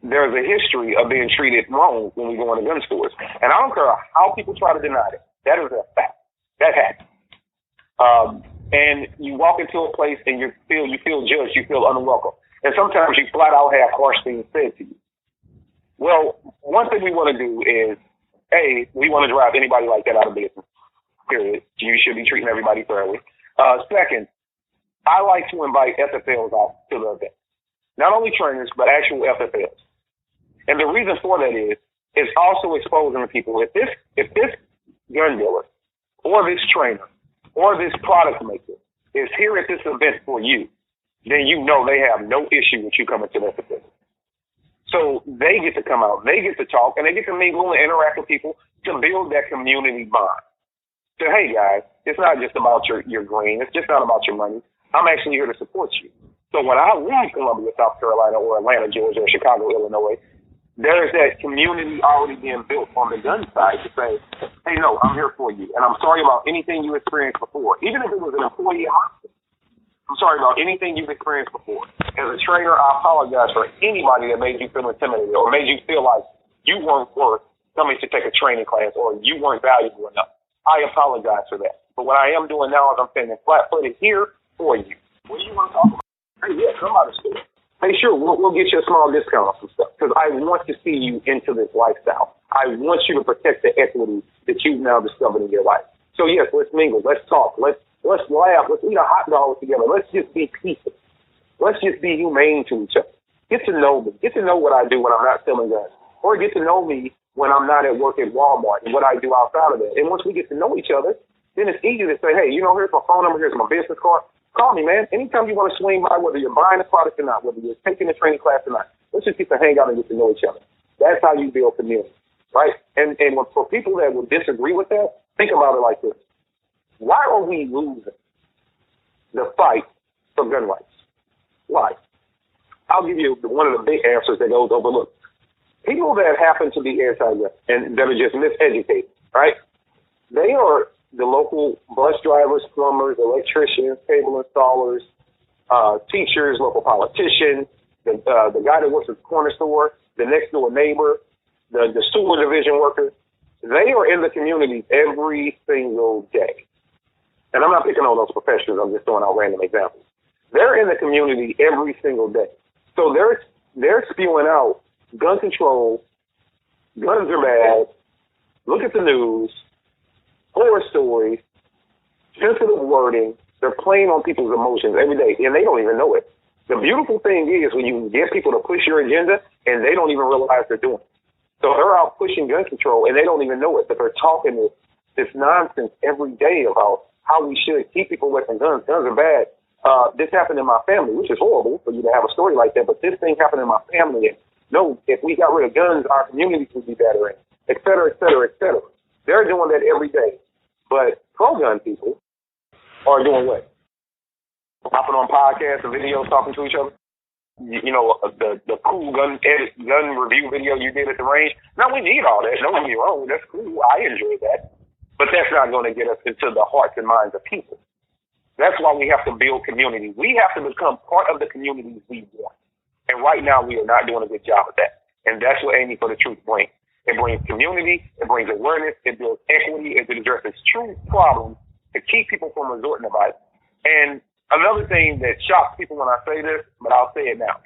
there's a history of being treated wrong when we go into gun stores. And I don't care how people try to deny it. That is a fact. That happens. And you walk into a place and you feel judged, you feel unwelcome. And sometimes you flat out have harsh things said to you. Well, one thing we want to do is, A, we want to drive anybody like that out of business, period. You should be treating everybody fairly. Second, I like to invite FFLs out to the event. Not only trainers, but actual FFLs. And the reason for that is also exposing to people, if this gun dealer or this trainer or this product maker is here at this event for you, then you know they have no issue with you coming to that event. So they get to come out, they get to talk, and they get to mingle and interact with people to build that community bond. So, hey, guys, it's not just about your green. It's just not about your money. I'm actually here to support you. So when I leave Columbia, South Carolina, or Atlanta, Georgia, or Chicago, Illinois, there's that community already being built on the gun side to say, hey, no, I'm here for you. And I'm sorry about anything you experienced before. Even if it was an employee hospital, I'm sorry about anything you've experienced before. As a trainer, I apologize for anybody that made you feel intimidated or made you feel like you weren't worth coming to take a training class or you weren't valuable enough. I apologize for that. But what I am doing now is I'm standing flat-footed here for you. What do you want to talk about? Hey, yeah, come out of school. Hey, sure, we'll get you a small discount on some stuff because I want to see you into this lifestyle. I want you to protect the equity that you've now discovered in your life. So, yes, let's mingle. Let's talk. Let's laugh. Let's eat a hot dog together. Let's just be peaceful. Let's just be humane to each other. Get to know me. Get to know what I do when I'm not selling guns. Or get to know me when I'm not at work at Walmart and what I do outside of that. And once we get to know each other, then it's easy to say, hey, here's my phone number. Here's my business card. Call me, man. Anytime you want to swing by, whether you're buying a product or not, whether you're taking a training class or not, let's just get to hang out and get to know each other. That's how you build community, right? And for people that will disagree with that, think about it like this. Why are we losing the fight for gun rights? Why? I'll give you one of the big answers that goes overlooked. People that happen to be anti-gun and that are just miseducated, right? They are the local bus drivers, plumbers, electricians, cable installers, teachers, local politicians, the guy that works at the corner store, the next door neighbor, the sewer division worker. They are in the community every single day. And I'm not picking on those professionals. I'm just throwing out random examples. They're in the community every single day. So they're spewing out gun control, guns are bad, look at the news, horror stories, sensitive wording. They're playing on people's emotions every day, and they don't even know it. The beautiful thing is when you get people to push your agenda, and they don't even realize they're doing it. So they're out pushing gun control, and they don't even know it, but they're talking this nonsense every day about how we should keep people away from guns. Guns are bad. This happened in my family, which is horrible for you to have a story like that, but this thing happened in my family, and no, if we got rid of guns, our communities would be better, and et cetera, et cetera, et cetera. They're doing that every day. But pro-gun people are doing what? Hopping on podcasts and videos talking to each other? The cool gun review video you did at the range. Now, we need all that. Don't get me wrong. That's cool. I enjoy that. But that's not going to get us into the hearts and minds of people. That's why we have to build community. We have to become part of the communities we want. And right now, we are not doing a good job of that. And that's what Aiming for the Truth brings. It brings community. It brings awareness. It builds equity. It addresses true problems to keep people from resorting to violence. And another thing that shocks people when I say this, but I'll say it now.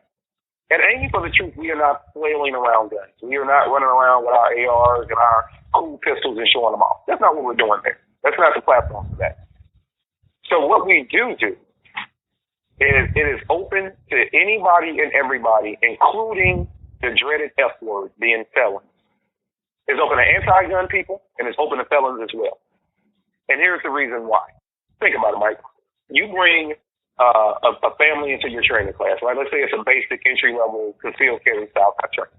At Aiming for the Truth, we are not flailing around guns. We are not running around with our ARs and our cool pistols and showing them off. That's not what we're doing there. That's not the platform for that. So what we do is it is open to anybody and everybody, including the dreaded F word, being felons. It's open to anti-gun people, and it's open to felons as well. And here's the reason why. Think about it, Mike. You bring a family into your training class, right? Let's say it's a basic entry-level concealed carry style training.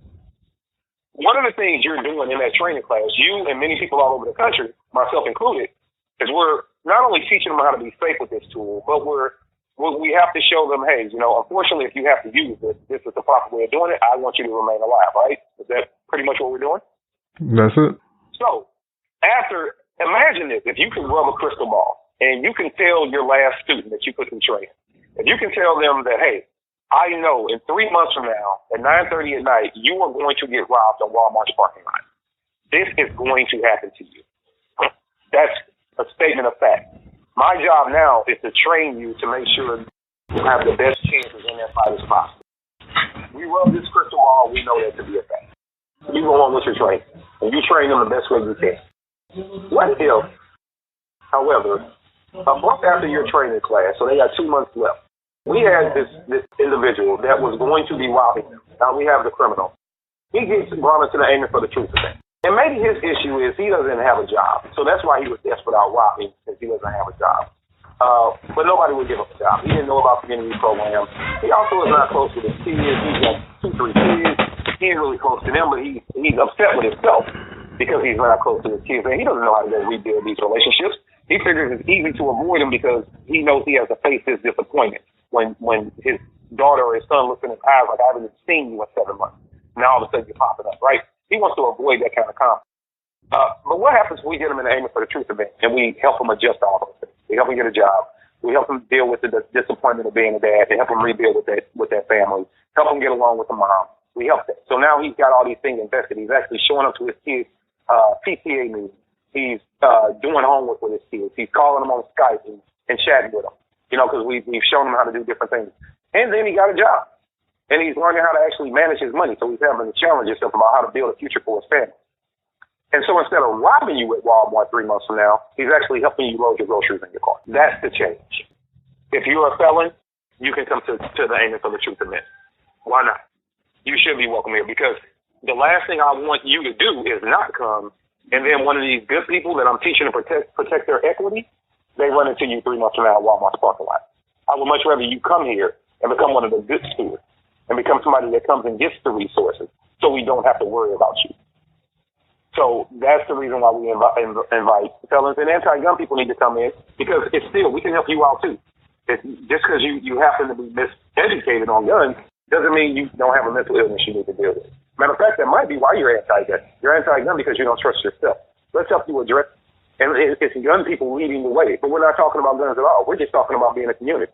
One of the things you're doing in that training class, you and many people all over the country, myself included, is we're not only teaching them how to be safe with this tool, but we have to show them, hey, unfortunately, if you have to use this, this is the proper way of doing it. I want you to remain alive, right? Is that pretty much what we're doing? That's it. So, imagine this. If you can rub a crystal ball and you can tell your last student that you put in training, if you can tell them that, hey, I know in 3 months from now at 9:30 at night, you are going to get robbed on Walmart's parking lot. This is going to happen to you. That's a statement of fact. My job now is to train you to make sure you have the best chances in that fight as possible. We rub this crystal ball, we know that to be a fact. You go on with your training, and you train them the best way you can. What if, however, a month after your training class, so they got 2 months left, we had this individual that was going to be robbing them. Now we have the criminal. He gets brought into the Aiming for the Truth event. And maybe his issue is he doesn't have a job. So that's why he was desperate out robbing, because he doesn't have a job. But nobody would give him a job. He didn't know about the community program. He also is not close with his kids. He's got 2-3 kids. He ain't really close to them, but he's upset with himself because he's not close to his kids. And he doesn't know how to rebuild these relationships. He figures it's easy to avoid them because he knows he has to face his disappointment when his daughter or his son looks in his eyes like, I haven't seen you in 7 months. Now all of a sudden you're popping up, right? He wants to avoid that kind of conflict. But what happens when we get him in the Aiming for the Truth event and we help him adjust all those things? We help him get a job. We help him deal with the disappointment of being a dad. We help him rebuild with that family. Help him get along with the mom. We help that. So now he's got all these things invested. He's actually showing up to his kids' PTA meetings. He's doing homework with his kids. He's calling them on Skype and chatting with them, because we've shown him how to do different things. And then he got a job. And he's learning how to actually manage his money. So he's having to challenge himself about how to build a future for his family. And so instead of robbing you at Walmart 3 months from now, he's actually helping you load your groceries in your car. That's the change. If you're a felon, you can come to the Aiming for the Truth event. Why not? You should be welcome here, because the last thing I want you to do is not come, and then one of these good people that I'm teaching to protect their equity, they run into you 3 months from now at Walmart's parking lot. I would much rather you come here and become one of the good stewards and become somebody that comes and gets the resources so we don't have to worry about you. So that's the reason why we invite felons and anti-gun people need to come in, because it's still, we can help you out too. Just because you happen to be miseducated on guns doesn't mean you don't have a mental illness you need to deal with. Matter of fact, that might be why you're anti-gun. You're anti-gun because you don't trust yourself. Let's help you address it. And it's gun people leading the way. But we're not talking about guns at all. We're just talking about being a community.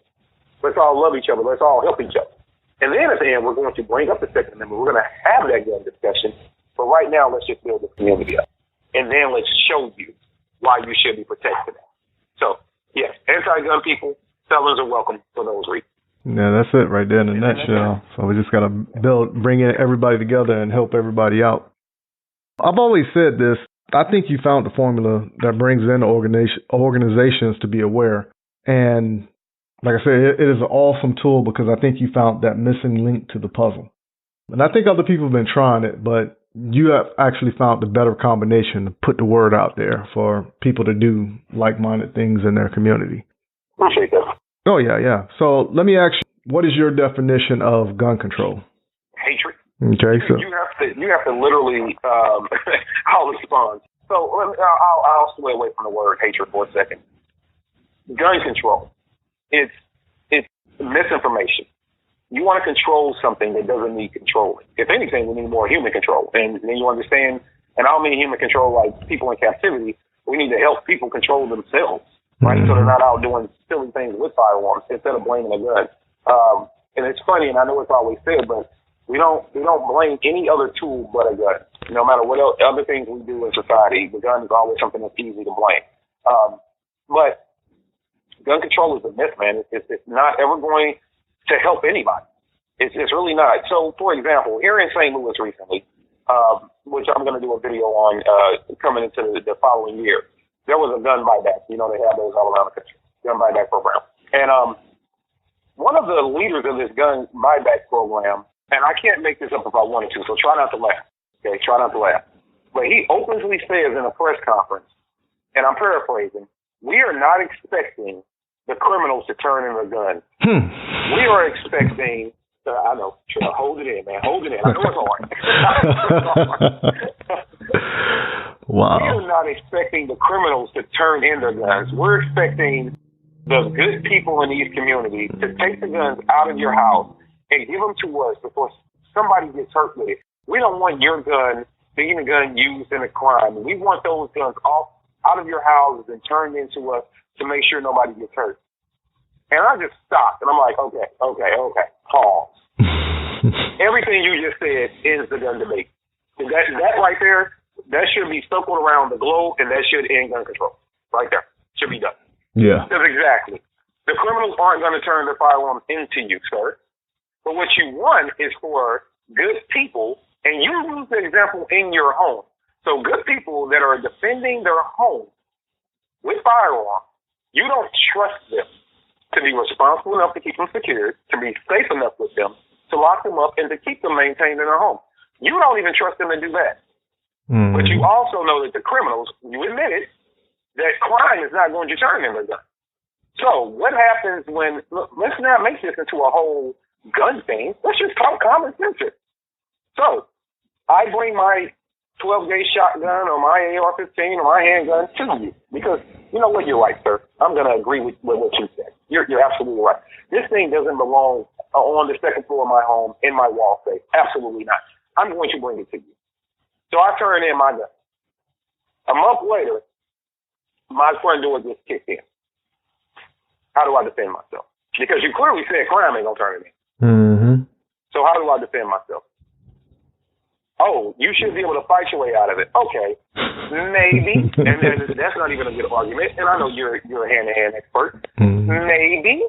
Let's all love each other. Let's all help each other. And then at the end, we're going to bring up the Second Amendment. We're going to have that gun discussion. But right now, let's just build the community up. And then let's show you why you should be protected. So, yes, anti-gun people, felons are welcome for those reasons. Yeah, that's it right there in a nutshell. So we just got to bring everybody together and help everybody out. I've always said this. I think you found the formula that brings in organizations to be aware. And like I said, it is an awesome tool because I think you found that missing link to the puzzle. And I think other people have been trying it, but you have actually found the better combination to put the word out there for people to do like-minded things in their community. Appreciate that. Oh, yeah. So let me ask you, what is your definition of gun control? Hatred. Okay, so you have to literally. I'll respond. So I'll sway away from the word hatred for a second. Gun control. It's misinformation. You want to control something that doesn't need controlling. If anything, we need more human control. And then you understand, and I don't mean human control like people in captivity, We need to help people control themselves, right? So they're not out doing silly things with firearms instead of blaming a gun. And it's funny, and I know it's always said, but we don't blame any other tool but a gun. No matter what other things we do in society, the gun is always something that's easy to blame. But gun control is a myth, man. It's not ever going to help anybody. It's really not. So, for example, here in St. Louis recently, which I'm going to do a video on coming into the following year, there was a gun buyback. You know, they have those all around the country, gun buyback program. And one of the leaders of this gun buyback program, and I can't make this up if I wanted to, so try not to laugh. Okay, try not to laugh. But he openly says in a press conference, and I'm paraphrasing, we are not expecting the criminals to turn in their guns. We are expecting, I know, hold it in, man, hold it in. I know it's hard. Wow. We are not expecting the criminals to turn in their guns. We're expecting the good people in these communities to take the guns out of your house and give them to us before somebody gets hurt with it. We don't want your gun being a gun used in a crime. We want those guns out of your houses and turned into us to make sure nobody gets hurt. And I just stopped, and I'm like, okay, pause. Everything you just said is the gun debate. That right there, that should be circled around the globe, and that should end gun control. Right there. Should be done. Yeah. Because exactly. The criminals aren't going to turn their firearms into you, sir. But what you want is for good people, and you use the example in your home. So good people that are defending their home with firearms, you don't trust them to be responsible enough to keep them secured, to be safe enough with them, to lock them up, and to keep them maintained in their home. You don't even trust them to do that. But you also know that the criminals, you admitted, that crime is not going to turn in their gun. So what happens when, look, let's not make this into a whole gun thing. Let's just talk common sense. So I bring my 12-gauge shotgun or my AR-15 or my handgun to you because, you know what, you're right, sir. I'm going to agree with what you said. You're absolutely right. This thing doesn't belong on the second floor of my home in my wall safe. Absolutely not. I'm going to bring it to you. So I turn in my gun. A month later, my front door gets kicked in. How do I defend myself? Because you clearly said crime ain't going to turn it in. So how do I defend myself? Oh, you should be able to fight your way out of it. Okay, maybe, and that's not even a good argument. And I know you're a hand-to-hand expert. Maybe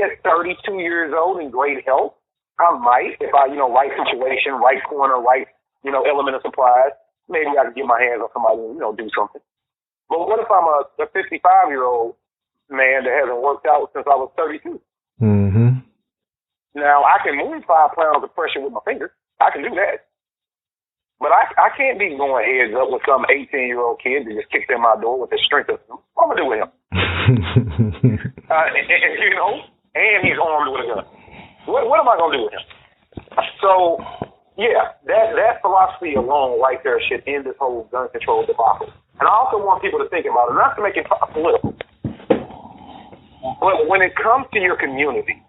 at 32 years old in great health, I might, if I, right situation, right corner, right, element of surprise, maybe I could get my hands on somebody and, do something. But what if I'm a 55-year-old man that hasn't worked out since I was 32? Now, I can move 5 pounds of pressure with my finger. I can do that. But I can't be going heads up with some 18-year-old kid that just kicked in my door with the strength of him. What am I going to do with him? And he's armed with a gun. What am I going to do with him? So, yeah, that philosophy alone right there should end this whole gun control debacle. And I also want people to think about it, not to make it political, but when it comes to your community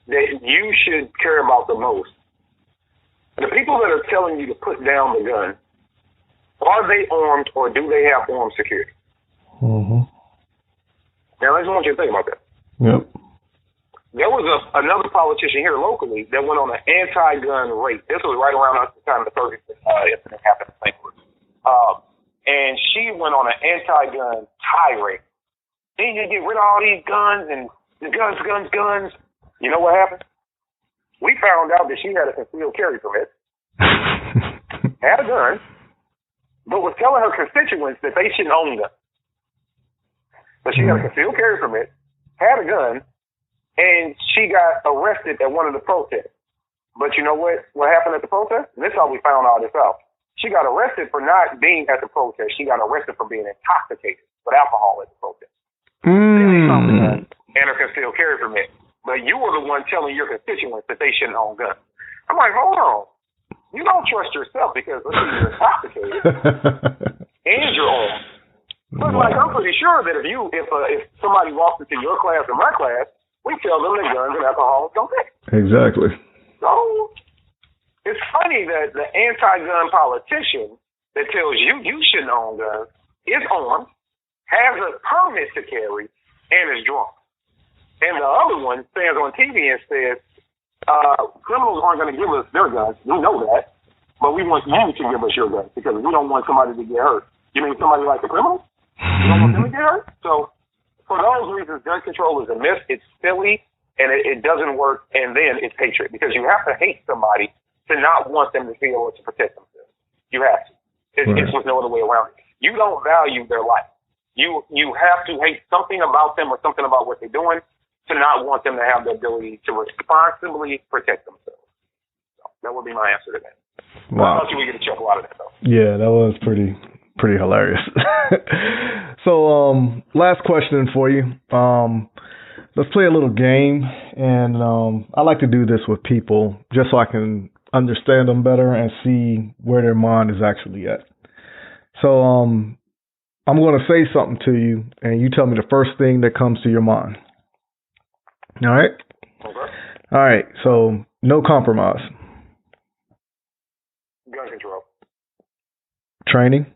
that you should care about the most, the people that are telling you to put down the gun, are they armed or do they have armed security? Now, I just want you to think about that. Yep. There was another politician here locally that went on an anti-gun race. This was right around the time the Ferguson incident happened in St. Louis. And she went on an anti-gun tirade. They need to get rid of all these guns and the guns. You know what happened? We found out that she had a concealed carry permit, had a gun, but was telling her constituents that they shouldn't own guns. But she had a concealed carry permit, had a gun, and she got arrested at one of the protests. But you know what? What happened at the protest? And this is how we found all this out. She got arrested for not being at the protest. She got arrested for being intoxicated with alcohol at the protest. Then they found the gun and her concealed carry permit. But you were the one telling your constituents that they shouldn't own guns. I'm like, hold on. You don't trust yourself because let's say you're intoxicated and you're armed. But like, I'm pretty sure that if somebody walks into your class or my class, we tell them that guns and alcohol don't mix. Exactly. So it's funny that the anti-gun politician that tells you you shouldn't own guns, is armed, has a permit to carry, and is drunk. And the other one stands on TV and says, criminals aren't going to give us their guns. We know that. But we want you to give us your guns because we don't want somebody to get hurt. You mean somebody like the criminals? You don't want them to get hurt? So for those reasons, gun control is a myth. It's silly, and it doesn't work. And then it's hatred because you have to hate somebody to not want them to feel or to protect themselves. You have to. It's just no other way around it. You don't value their life. You have to hate something about them or something about what they're doing to not want them to have the ability to responsibly protect themselves. So that would be my answer to that. Wow. I thought you would get a chuckle out of that, though. Yeah, that was pretty hilarious. So, last question for you. Let's play a little game, and I like to do this with people just so I can understand them better and see where their mind is actually at. So, I'm going to say something to you, and you tell me the first thing that comes to your mind. All right? Okay. All right, so no compromise. Gun control. Training.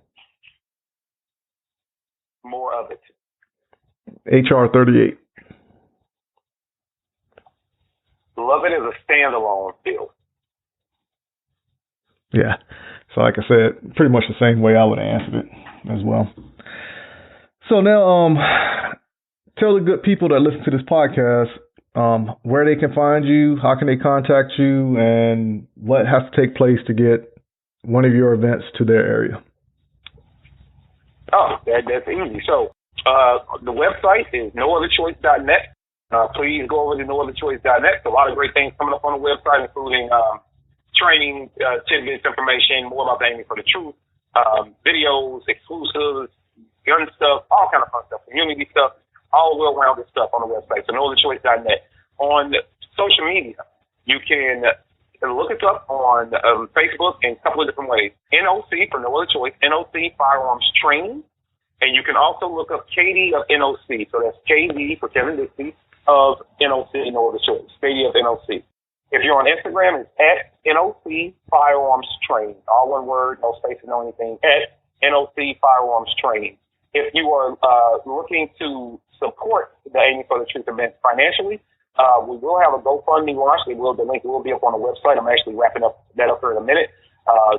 More of it. HR 38. Love it as a standalone field. Yeah. So like I said, pretty much the same way I would have answered it as well. So now, tell the good people that listen to this podcast where they can find you, how can they contact you, and what has to take place to get one of your events to their area. Oh, that's easy. So the website is nootherchoice.net. Please go over to nootherchoice.net. There's a lot of great things coming up on the website, including training, tidbits, information, more about the Aiming for the Truth, videos, exclusives, gun stuff, all kind of fun stuff, community stuff, all well-rounded stuff on the website. So nootherchoice.net. On social media, you can look us up on Facebook in a couple of different ways. NOC for No Other Choice, NOC Firearms Training. And you can also look up KD of NOC. So that's KD for Kevin Dixie of NOC, No Other Choice. KD of NOC. If you're on Instagram, it's at NOC Firearms Training. All one word, no spaces, no anything. At NOC Firearms Training. If you are looking to support the Aiming for the Truth event financially, we will have a GoFundMe launch. The link will be up on the website. I'm actually wrapping that up here in a minute,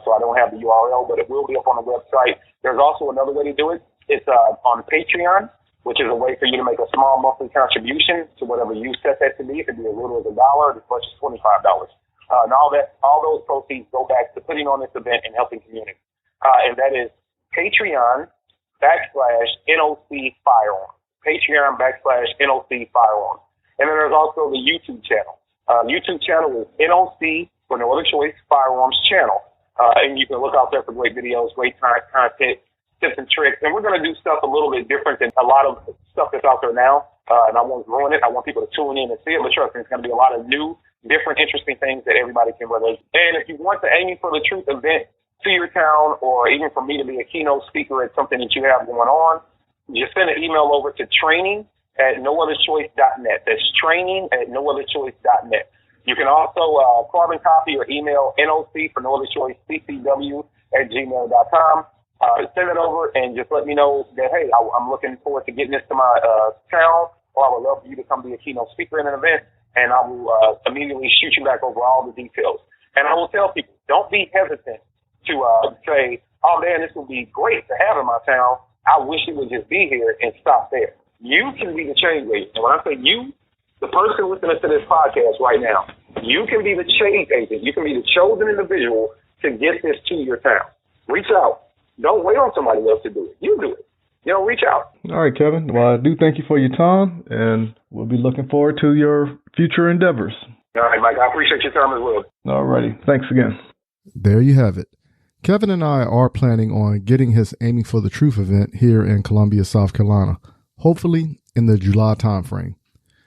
so I don't have the URL, but it will be up on the website. There's also another way to do it. It's on Patreon, which is a way for you to make a small monthly contribution to whatever you set that to be. It could be as little as $1 or as much as $25. And all those proceeds go back to putting on this event and helping community. And that is Patreon /NOC Firearms. Patreon /NOC Firearms. And then there's also the YouTube channel. YouTube channel is NOC for No Other Choice Firearms channel. And you can look out there for great videos, great content, tips and tricks. And we're going to do stuff a little bit different than a lot of stuff that's out there now. And I won't ruin it. I want people to tune in and see it. But trust me, it's going to be a lot of new, different, interesting things that everybody can relate. And if you want the Aiming for the Truth event to your town, or even for me to be a keynote speaker at something that you have going on, just send an email over to training@nootherchoice.net. That's training@nootherchoice.net. You can also carbon copy or email NOC for No Other Choice CCW@gmail.com. Send it over and just let me know that, hey, I'm looking forward to getting this to my town, or I would love for you to come be a keynote speaker in an event, and I will immediately shoot you back over all the details. And I will tell people, don't be hesitant to say, oh, man, this would be great to have in my town. I wish it would just be here, and stop there. You can be the change agent. And when I say you, the person listening to this podcast right now, you can be the change agent. You can be the chosen individual to get this to your town. Reach out. Don't wait on somebody else to do it. You do it. Reach out. All right, Kevin. Well, I do thank you for your time, and we'll be looking forward to your future endeavors. All right, Mike. I appreciate your time as well. All righty. Thanks again. There you have it. Kevin and I are planning on getting his Aiming for the Truth event here in Columbia, South Carolina, hopefully in the July timeframe.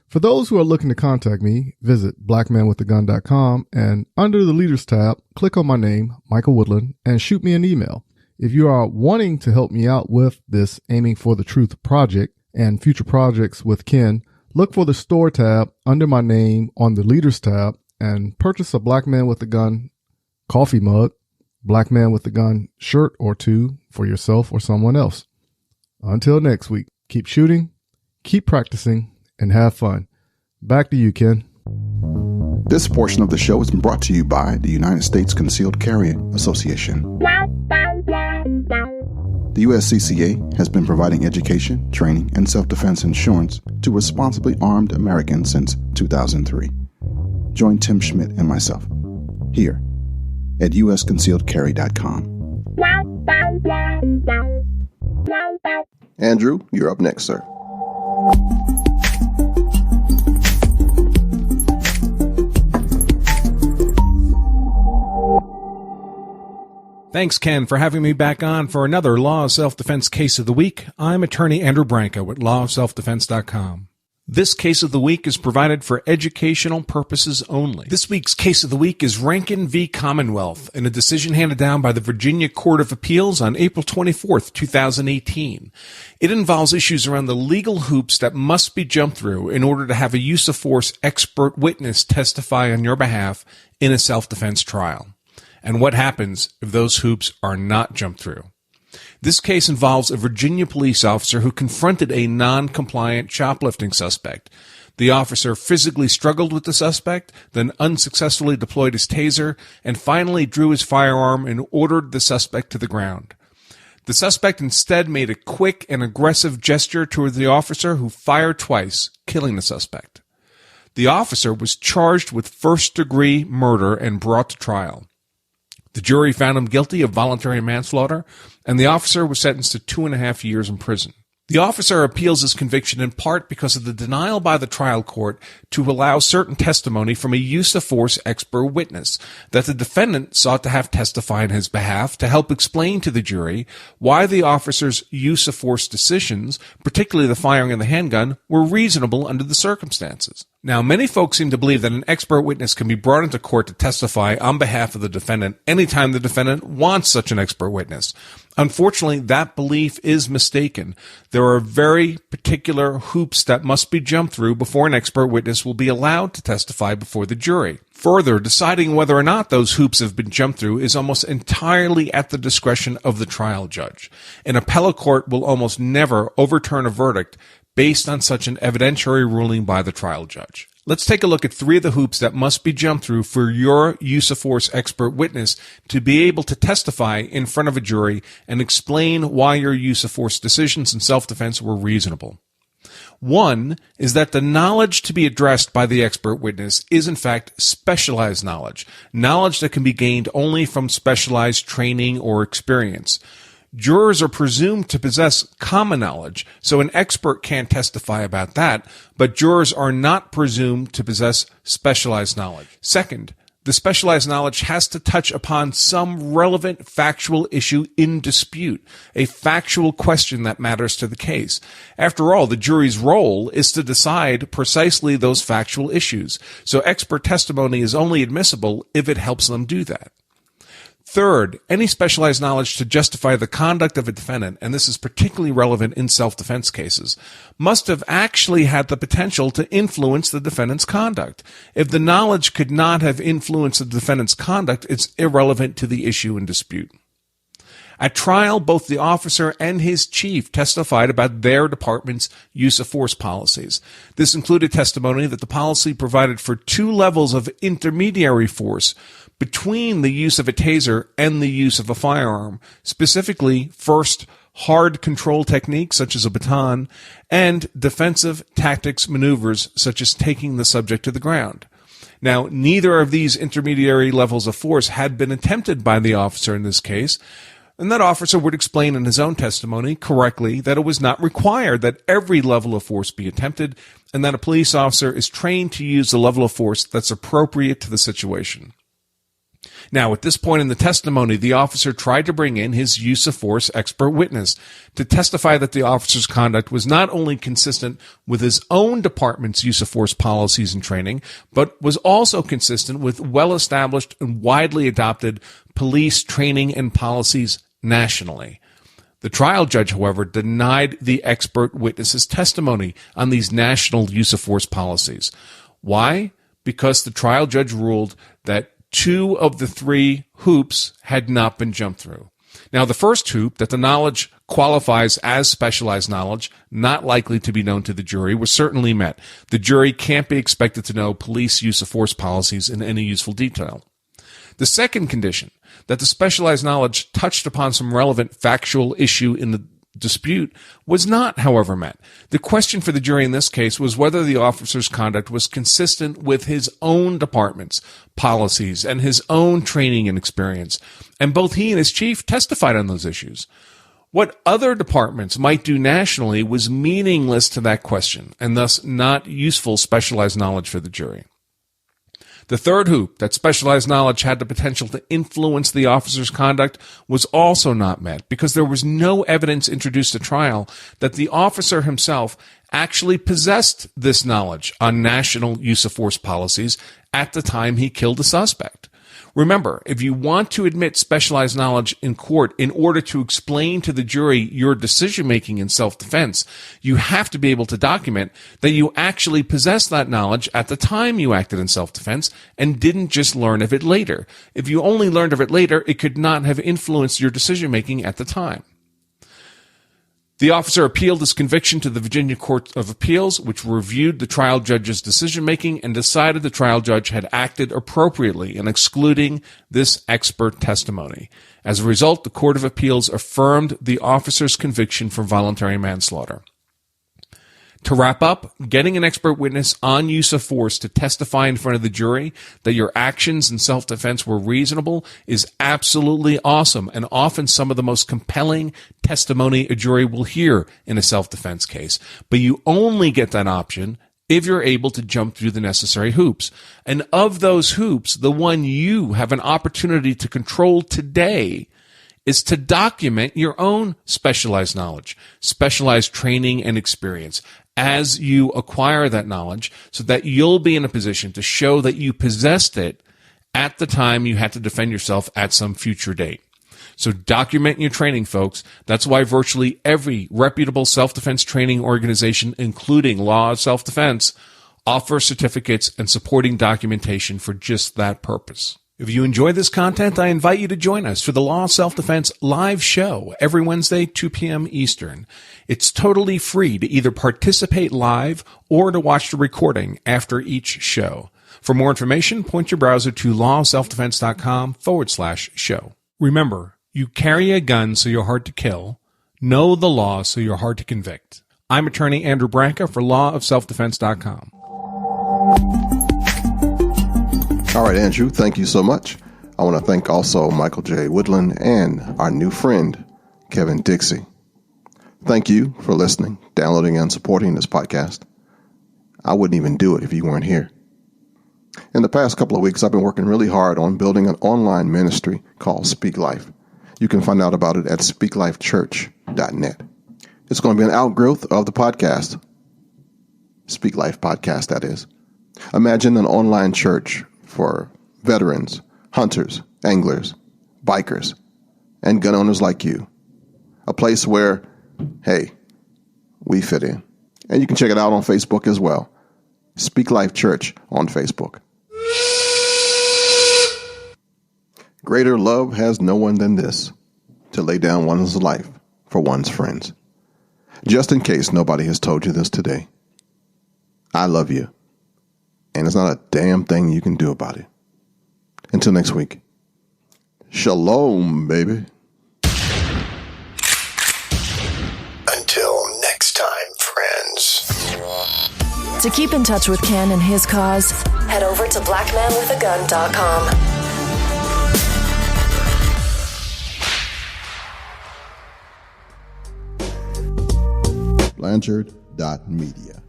For those who are looking to contact me, visit blackmanwiththegun.com, and under the Leaders tab, click on my name, Michael Woodland, and shoot me an email. If you are wanting to help me out with this Aiming for the Truth project and future projects with Ken, look for the Store tab under my name on the Leaders tab and purchase a Black Man with a Gun coffee mug, Black Man with a Gun shirt or two for yourself or someone else. Until next week, keep shooting, keep practicing, and have fun. Back to you, Ken. This portion of the show has been brought to you by the United States Concealed Carry Association. The USCCA has been providing education, training, and self-defense insurance to responsibly armed Americans since 2003. Join Tim Schmidt and myself here at usconcealedcarry.com. Andrew, you're up next, sir. Thanks, Ken, for having me back on for another Law of Self-Defense Case of the Week. I'm attorney Andrew Branca with lawofselfdefense.com. This Case of the Week is provided for educational purposes only. This week's Case of the Week is Rankin v. Commonwealth in a decision handed down by the Virginia Court of Appeals on April 24th, 2018. It involves issues around the legal hoops that must be jumped through in order to have a use of force expert witness testify on your behalf in a self-defense trial. And what happens if those hoops are not jumped through? This case involves a Virginia police officer who confronted a non-compliant shoplifting suspect. The officer physically struggled with the suspect, then unsuccessfully deployed his taser, and finally drew his firearm and ordered the suspect to the ground. The suspect instead made a quick and aggressive gesture toward the officer, who fired twice, killing the suspect. The officer was charged with first-degree murder and brought to trial. The jury found him guilty of voluntary manslaughter, and the officer was sentenced to 2.5 years in prison. The officer appeals his conviction in part because of the denial by the trial court to allow certain testimony from a use-of-force expert witness that the defendant sought to have testify on his behalf to help explain to the jury why the officer's use-of-force decisions, particularly the firing of the handgun, were reasonable under the circumstances. Now, many folks seem to believe that an expert witness can be brought into court to testify on behalf of the defendant anytime the defendant wants such an expert witness. Unfortunately, that belief is mistaken. There are very particular hoops that must be jumped through before an expert witness will be allowed to testify before the jury. Further, deciding whether or not those hoops have been jumped through is almost entirely at the discretion of the trial judge. An appellate court will almost never overturn a verdict based on such an evidentiary ruling by the trial judge. Let's take a look at 3 of the hoops that must be jumped through for your use-of-force expert witness to be able to testify in front of a jury and explain why your use-of-force decisions in self-defense were reasonable. 1 is that the knowledge to be addressed by the expert witness is in fact specialized knowledge that can be gained only from specialized training or experience. Jurors are presumed to possess common knowledge, so an expert can't testify about that, but jurors are not presumed to possess specialized knowledge. Second, the specialized knowledge has to touch upon some relevant factual issue in dispute, a factual question that matters to the case. After all, the jury's role is to decide precisely those factual issues, so expert testimony is only admissible if it helps them do that. Third, any specialized knowledge to justify the conduct of a defendant, and this is particularly relevant in self-defense cases, must have actually had the potential to influence the defendant's conduct. If the knowledge could not have influenced the defendant's conduct, it's irrelevant to the issue in dispute. At trial, both the officer and his chief testified about their department's use-of-force policies. This included testimony that the policy provided for 2 levels of intermediary force between the use of a taser and the use of a firearm, specifically, first, hard control techniques such as a baton, and defensive tactics maneuvers such as taking the subject to the ground. Now, neither of these intermediary levels of force had been attempted by the officer in this case, and that officer would explain in his own testimony correctly that it was not required that every level of force be attempted, and that a police officer is trained to use the level of force that's appropriate to the situation. Now, at this point in the testimony, the officer tried to bring in his use-of-force expert witness to testify that the officer's conduct was not only consistent with his own department's use-of-force policies and training, but was also consistent with well-established and widely adopted police training and policies nationally. The trial judge, however, denied the expert witness's testimony on these national use-of-force policies. Why? Because the trial judge ruled that 2 of the 3 hoops had not been jumped through. Now, the first hoop, that the knowledge qualifies as specialized knowledge, not likely to be known to the jury, was certainly met. The jury can't be expected to know police use of force policies in any useful detail. The second condition, that the specialized knowledge touched upon some relevant factual issue in the dispute, was not, however, met. The question for the jury in this case was whether the officer's conduct was consistent with his own department's policies and his own training and experience, and both he and his chief testified on those issues. What other departments might do nationally was meaningless to that question, and thus not useful specialized knowledge for the jury. The third hoop, that specialized knowledge had the potential to influence the officer's conduct, was also not met because there was no evidence introduced at trial that the officer himself actually possessed this knowledge on national use of force policies at the time he killed a suspect. Remember, if you want to admit specialized knowledge in court in order to explain to the jury your decision-making in self-defense, you have to be able to document that you actually possessed that knowledge at the time you acted in self-defense and didn't just learn of it later. If you only learned of it later, it could not have influenced your decision-making at the time. The officer appealed his conviction to the Virginia Court of Appeals, which reviewed the trial judge's decision-making and decided the trial judge had acted appropriately in excluding this expert testimony. As a result, the Court of Appeals affirmed the officer's conviction for voluntary manslaughter. To wrap up, getting an expert witness on use of force to testify in front of the jury that your actions in self-defense were reasonable is absolutely awesome and often some of the most compelling testimony a jury will hear in a self-defense case. But you only get that option if you're able to jump through the necessary hoops. And of those hoops, the one you have an opportunity to control today is to document your own specialized knowledge, specialized training and experience as you acquire that knowledge so that you'll be in a position to show that you possessed it at the time you had to defend yourself at some future date. So document your training, folks. That's why virtually every reputable self-defense training organization, including Law of Self-Defense, offers certificates and supporting documentation for just that purpose. If you enjoy this content, I invite you to join us for the Law of Self-Defense live show every Wednesday, 2 p.m. Eastern. It's totally free to either participate live or to watch the recording after each show. For more information, point your browser to lawofselfdefense.com/show. Remember, you carry a gun so you're hard to kill. Know the law so you're hard to convict. I'm attorney Andrew Branca for lawofselfdefense.com. All right, Andrew, thank you so much. I want to thank also Michael J. Woodland and our new friend, Kevin Dixie. Thank you for listening, downloading, and supporting this podcast. I wouldn't even do it if you weren't here. In the past couple of weeks, I've been working really hard on building an online ministry called Speak Life. You can find out about it at speaklifechurch.net. It's going to be an outgrowth of the podcast, Speak Life Podcast, that is. Imagine an online church for veterans, hunters, anglers, bikers, and gun owners like you. A place where, hey, we fit in. And you can check it out on Facebook as well. Speak Life Church on Facebook. Greater love has no one than this, to lay down one's life for one's friends. Just in case nobody has told you this today, I love you. And there's not a damn thing you can do about it. Until next week. Shalom, baby. Until next time, friends. To keep in touch with Ken and his cause, head over to blackmanwithagun.com. Blanchard.media.